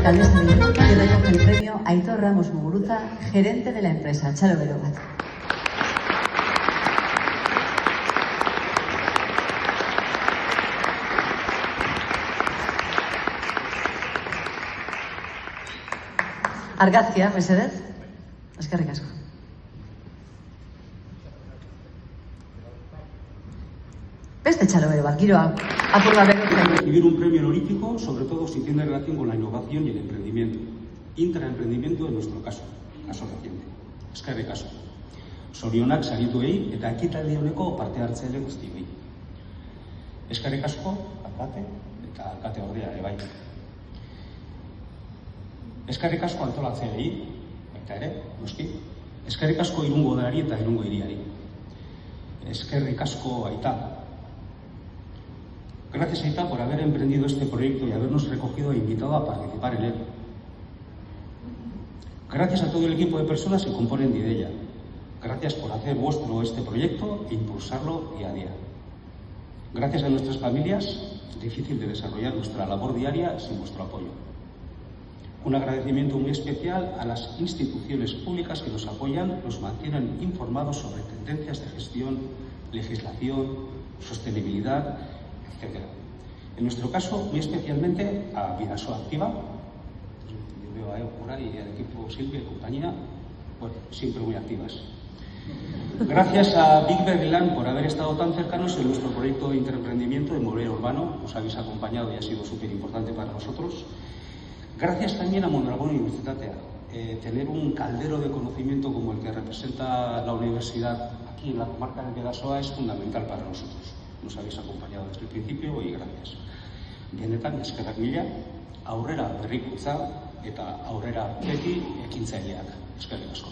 alcaldesa de Irún, que recoge el premio Aitor Ramos Muguruza, gerente de la empresa. Txalo bero bat. Argazkia, mesedez. Eskerrik asko. Beste txalo bero bat, giroa. Apur bat berotzen. Recibir un premio honorífico, sobre todo si tiene relación con la innovación y el emprendimiento. Intraemprendimiento en nuestro caso reciente. Eskerrik asko. Zorionak sarituei eta ekitaldi honeko parte hartzaile guztiei. Eskerrik asko, alkate eta alkate ordea ere bai. Eskerrik asko antolatzaileei, baita ere, noski. Eskerrik asko Irungo udalari eta Irungo hiriari. Eskerrik asko Aita. Gracias Aita por haber emprendido este proyecto y habernos recogido e invitado a participar en él. Gracias a todo el equipo de personas que componen Didella. Gracias por hacer vuestro este proyecto e impulsarlo día a día. Gracias a nuestras familias, es difícil de desarrollar nuestra labor diaria sin vuestro apoyo. Un agradecimiento muy especial a las instituciones públicas que nos apoyan, nos mantienen informados sobre tendencias de gestión, legislación, sostenibilidad, etc. En nuestro caso, muy especialmente a Vidasoa Activa. Yo veo a Eukura y al equipo Silvia y compañía, bueno, siempre muy activas. Gracias a Big Berlán por haber estado tan cercanos en nuestro proyecto de interemprendimiento de mobiliario urbano. Nos habéis acompañado y ha sido súper importante para nosotros. Gracias también a Mondragón Universitatea. Tener un caldero de conocimiento como el que representa la universidad aquí en la comarca de Bidasoa es fundamental para nosotros. Nos habéis acompañado desde el principio y gracias. Benetan, eskerrak mila, aurrera berrikuntza eta aurrera beti ekintzaileak. Eskerrik asko.